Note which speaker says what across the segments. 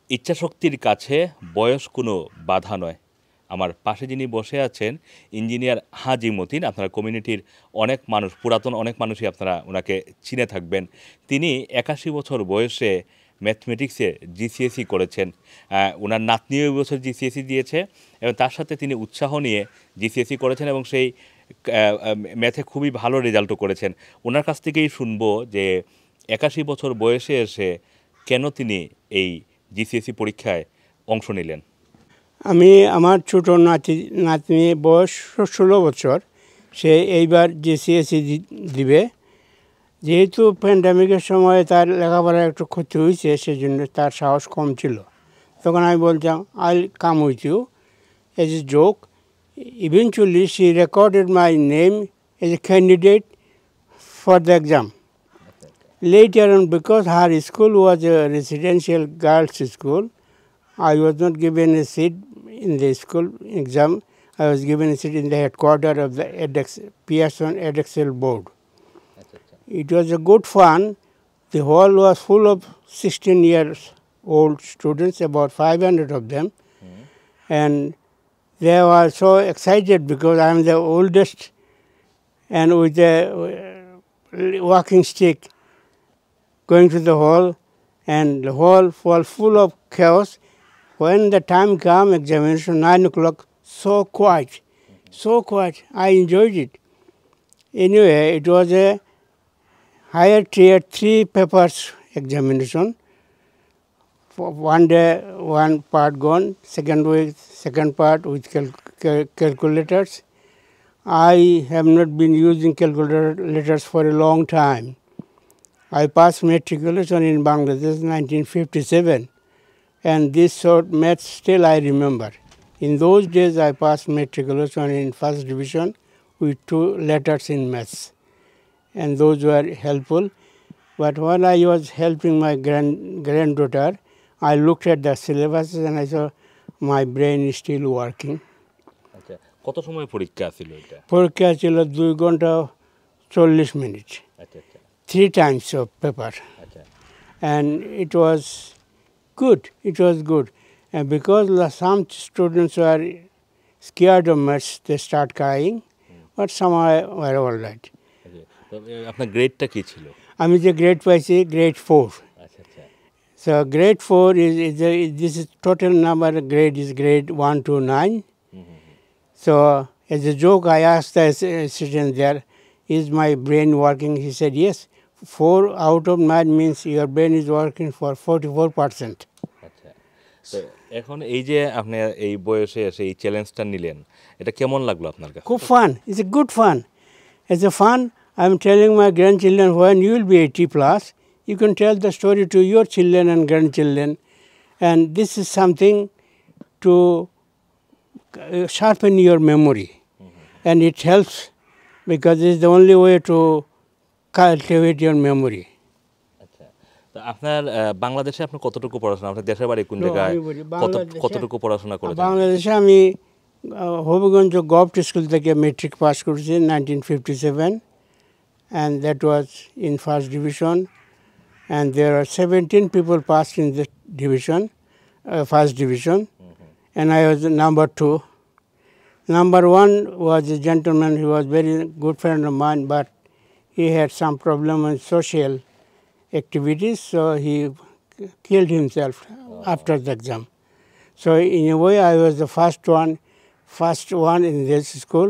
Speaker 1: ইচ্ছাশক্তির কাছে বয়স কোনো বাধা নয়। আমার পাশে যিনি বসে আছেন ইঞ্জিনিয়ার হাজি মতিন, আপনারা কমিউনিটির অনেক মানুষ, পুরাতন অনেক মানুষই আপনারা ওনাকে চিনে থাকবেন। তিনি ৮১ বছর বয়সে ম্যাথমেটিক্সে জিসিএসই করেছেন। ওনার নাতনিও এই বছর জিসিএসই দিয়েছে এবং তার সাথে তিনি উৎসাহ নিয়ে জিসিএসই করেছেন এবং সেই ম্যাথে খুবই ভালো রেজাল্টও করেছেন। ওনার কাছ থেকেই শুনবো যে ৮১ বছর বয়সে এসে কেন তিনি এই জিসিএসই পরীক্ষায় অংশ নিলেন।
Speaker 2: আমার ছোট নাতনি বয়স 16 বছর, সে এইবার জিসিএসই দিবে। যেহেতু প্যান্ডামিকের সময় তার লেখাপড়ার একটু ক্ষতি হয়েছে, সেজন্য তার সাহস কম ছিল। তখন আমি বলতাম, I come with you as a joke. Eventually she recorded my name as a candidate for the exam. Later on, because her school was a residential girls' school, I was not given a seat in the school exam. I was given a seat in the headquarters of the Pearson Edexcel board. It was a good fun. The hall was full of 16 years old students, about 500 of them. And they were so excited because I am the oldest, and with a walking stick going to the hall, and the hall was full of chaos. When the time came, examination, 9 o'clock, so quiet. I enjoyed it. Anyway, it was a higher tier 3 papers examination. For one day, one part gone, second part with calculators. I have not been using calculators for a long time. I passed matriculation in Bangladesh in 1957, and this short maths still I remember. In those days, I passed matriculation in first division with 2 letters in maths, and those were helpful. But when I was helping my granddaughter, I looked at the syllabus and I saw my brain is still working.
Speaker 1: আচ্ছা, কত সময় পরীক্ষা ছিল এটা?
Speaker 2: পরীক্ষা ছিল 2 ঘন্টা 40 minute.
Speaker 1: আচ্ছা আচ্ছা
Speaker 2: 3 times of paper.
Speaker 1: আচ্ছা
Speaker 2: And it was good. And because some students were scared of maths, they start crying, but some were all right.
Speaker 1: তো আপনার গ্রেডটা কি ছিল?
Speaker 2: আমি যে গ্রেড পাইছি, grade 4.
Speaker 1: আচ্ছা আচ্ছা
Speaker 2: So grade 4 this is total number grade is grade 1 to 9. So as a joke, I asked the student there, is my brain working? He said, yes. 4 out of 9 means your brain is working for 44%.
Speaker 1: আচ্ছা, তো এখন এই যে আপনি এই বয়সে এসে এই চ্যালেঞ্জটা নিলেন, এটা কেমন লাগলো আপনার কাছে?
Speaker 2: Good fun. It's a good fun. As a fun, I'm telling my grandchildren, when you will be 80 plus, you can tell the story to your children and grandchildren. And this is something to sharpen your memory. And it helps because it's the only way to cultivate your memory.
Speaker 1: আচ্ছা, তো আপনার বাংলাদেশে আপনি কতটুকু পড়াশোনা, আপনার দেশের বাড়ি কোন জায়গায়, কতটুকু পড়াশোনা করেছেন?
Speaker 2: বাংলাদেশে আমি হবিগঞ্জ গভর্নমেন্ট স্কুল থেকে মেট্রিক পাস করেছি 1957, and that was in first division, and there are 17 people passed in the division, first division, and I was number 2. Number 1 was a gentleman. He was very good friend of mine, but he had some problem with social activities, so he killed himself after the exam. So in a way, I was the first one in this school,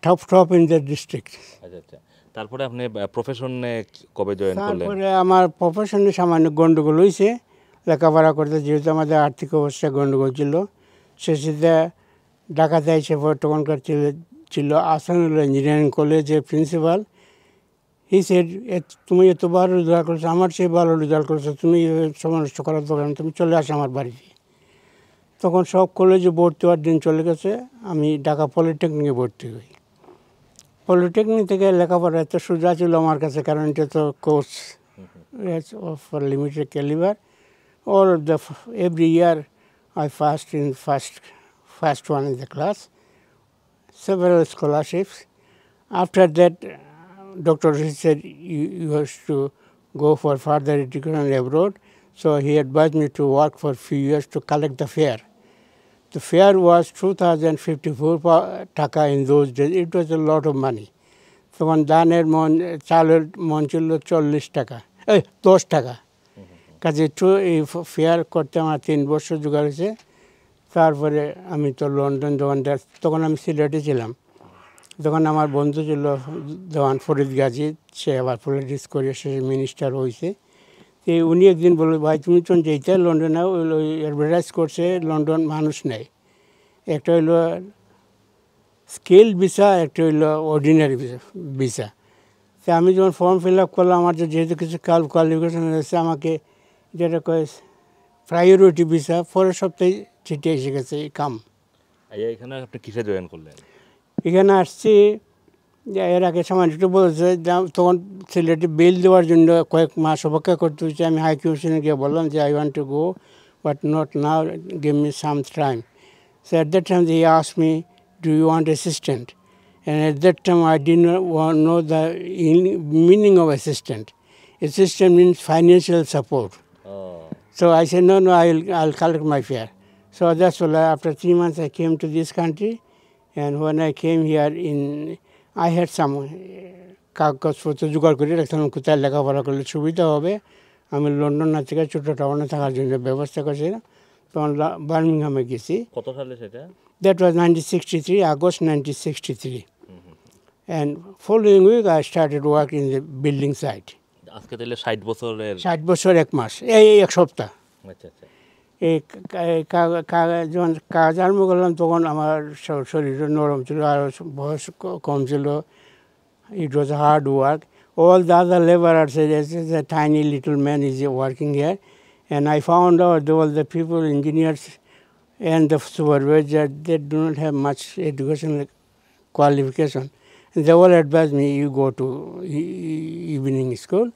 Speaker 2: top in the district.
Speaker 1: আচ্ছা আচ্ছা, তারপরে আপনি প্রফেশনে কবে join করলেন?
Speaker 2: তারপরে আমার প্রফেশনে সামান্য গন্ডগোল হয়েছে লেখাপড়া করতে, যেহেতু আমাদের আর্থিক অবস্থা গন্ডগোল ছিল। শেষে ঢাকাতে এসে তখনকার ছিল আসানুল্লাহ ইঞ্জিনিয়ারিং কলেজের প্রিন্সিপাল। হি সেড, তুমি এত ভালো রেজাল্ট করেছো, আমার চেয়ে ভালো রেজাল্ট করেছো, তুমি সময় নষ্ট করার দরকার, তুমি চলে আসো আমার বাড়িতে। তখন সব কলেজে ভর্তি হওয়ার দিন চলে গেছে, আমি ঢাকা পলিটেকনিকে ভর্তি হই। পলিটেকনিক থেকে লেখাপড়া এত সোজা ছিল আমার কাছে, কারণ এটা তো course for limited calibre. All of every year I passed in first one in the class, several scholarships. After that, Dr. said you have to go for further education abroad. So he advised me to work for a few years to collect the fare. The fare was 2,054 taka in those days. It was a lot of money. তখন ধানের মন চালের মন ছিল 40 টাকা 10 টাকা কাজে একটু এই ফেয়ার করতে আমার 3 বছর জোগাড় হয়েছে। তারপরে আমি তো লন্ডন তখন আমি সিলেটে ছিলাম। তখন আমার বন্ধু ছিল দেওয়ান ফরিদ গাজী, সে আবার পলিটিক্স করে সে মিনিস্টার হয়েছে। তো উনি একদিন বলল, ভাই তুমি তো যেতে লন্ডনে অ্যাডভার্টাইজ করছে লন্ডন মানুষ নেই, একটা হইলো স্কিল ভিসা, একটা হইলো অর্ডিনারি ভিসা। তো আমি যখন ফর্ম ফিল আপ করলাম, আমার যেহেতু কিছু কোয়ালিফিকেশন হয়েছে, আমাকে যেটা কয় প্রায়োরিটি ভিসা, পরের সপ্তাহে চিঠি এসে গেছে কাম।
Speaker 1: এখানে আপনি কিসে জয়েন করলেন?
Speaker 2: এখানে আসছি এর আগে সামান্য একটু বলেছে, তখন সিলেটে বেল দেওয়ার জন্য কয়েক মাস অপেক্ষা করতে হচ্ছে। আমি হাই কমিশনে গিয়ে বললাম যে I want to go but not now, give me some time. So at that time he asked me, do you want assistant? And at that time I didn't know the meaning of assistant. Assistant means financial support. So I said, no, I'll collect my fare. So that's why after 3 months I came to this country, and when I came here I had some কাগজপত্র জোগাড় করে রাখতাম, কোথায় লেখাপড়া করলে সুবিধা হবে। আমি লন্ডন না থেকে ছোটো টাউনে থাকার জন্য ব্যবস্থা করছিলাম, তখন বার্মিংহামে গেছি।
Speaker 1: কত সালে সেটা?
Speaker 2: That was 1963, August 1963. And following week I started work in the building site.
Speaker 1: আজকে তাহলে 60 বছরের
Speaker 2: 60 বছর 1 মাস, এই 1 সপ্তাহ।
Speaker 1: আচ্ছা আচ্ছা।
Speaker 2: এই যখন কাজ আরম্ভ করলাম তখন আমার শরীর নরম ছিল, আর বয়স কম ছিল। It was hard work. All the other laborers said, "This is a tiny little man is working here." And I found out all the people, engineers and the supervisor, they do not have much educational qualification. And they all advised me, you go to evening school.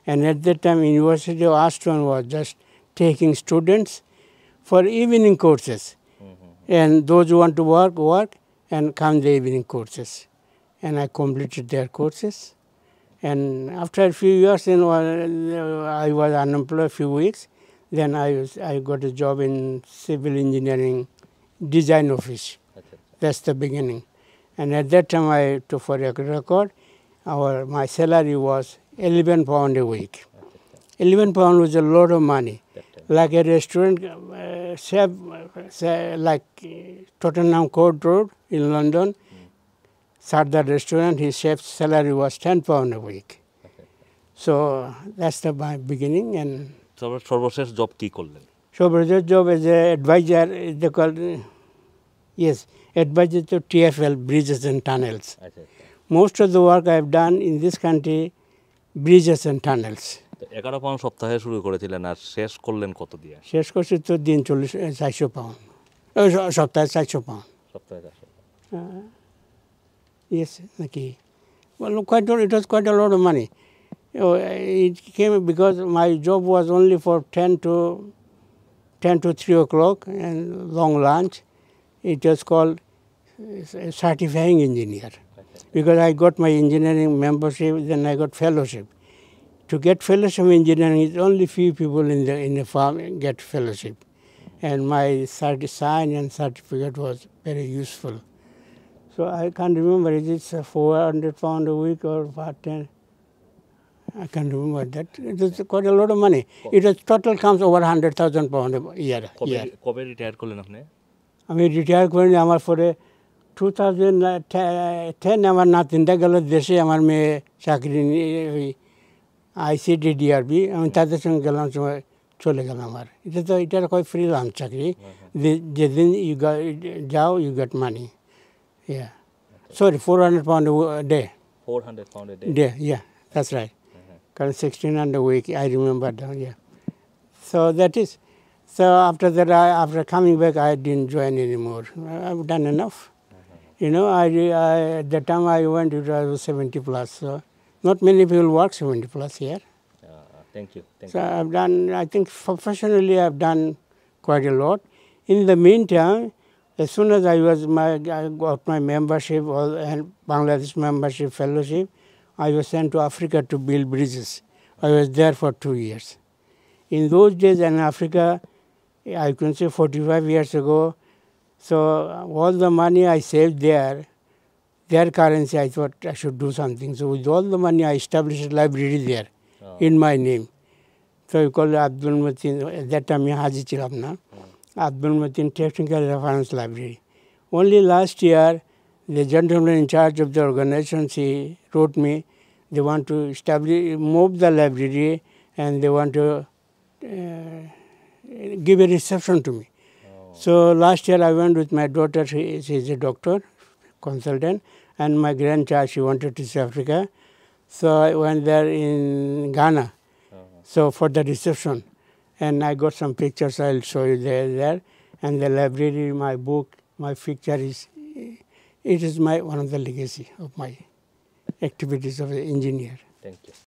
Speaker 2: And at that time, University of Aston was just taking students for evening courses. And those who want to work, and come the evening courses. And I completed their courses. And after a few years, I was unemployed a few weeks. Then I got a job in civil engineering design office. That's the beginning. And at that time, for a record, my salary was £11 a week. £11 was a lot of money. Like a restaurant, chef, like Tottenham Court Road in London, Sardar restaurant, his chef's salary was £10 a week. So that's my beginning. And
Speaker 1: সর্বশেষ job কি করলেন?
Speaker 2: সর্বশেষ job as a advisor, they call, yes, advisor to TfL, bridges and tunnels. Most of the work I have done in this country, bridges and tunnels.
Speaker 1: 11 pound সপ্তাহে শুরু করেছিলেন, আর শেষ করলেন কত দিয়ে?
Speaker 2: শেষ করছি তো দিন 400 পাউন্ড, সপ্তাহে 400 পাউন্ড।
Speaker 1: সপ্তাহে 400?
Speaker 2: Yes, নাকি? Well, it was quite a lot of money. It came because my job was only for 10 to 3 o'clock and long lunch. It was called certifying engineer. Because I got my engineering membership, then I got fellowship. To get fellowship in engineering, it's only few people in the firm get fellowship. And my sign and certificate was very useful. So I can't remember, is it £400 a week or part-time? I can't remember that. It was quite a lot of money. It was total comes over £100,000 a year.
Speaker 1: কবে retire করলেন আপনি?
Speaker 2: আমি retire করিনি, আমার পরে 2010 আমার নাতিনটা গেল দেশে, আমার মেয়ে চাকরি নিয়ে ওই ICDDRB, আমি তাদের সঙ্গে গেলাম, সময় চলে গেলাম। আমার এটার কয় ফ্রিল্যান্স চাকরি, যেদিন যাও you get money. Yeah. Sorry, £400 a day.
Speaker 1: £400 a day?
Speaker 2: Yeah, that's right. Because 1600 a week, I remember that, yeah. So that is, so after that, after coming back, I didn't join anymore. I've done enough. You know, at the time I went, it was 70 plus, so not many people work 70 plus here.
Speaker 1: Thank you.
Speaker 2: So I've done, I think professionally I've done quite a lot. In the meantime, as soon as I got my membership and Bangladesh membership fellowship, I was sent to Africa to build bridges. I was there for 2 years. In those days in Africa, I can say 45 years ago, so all the money I saved there, their currency, I thought I should do something. So with all the money, I established a library there in my name. So we call it Abdul Mateen. At that time, Haji Chilapna. Abdul Mateen Technical Reference Library. Only last year, the gentleman in charge of the organization, he wrote me, they want to establish, move the library, and they want to give a reception to me. So last year I went with my daughter, she is a doctor, consultant, and my grandchild, she wanted to see Africa. So I went there in Ghana, so for the reception. And I got some pictures, I'll show you there. And the library, my book, my picture is, it is one of the legacy of my activities of the engineer.
Speaker 1: Thank you.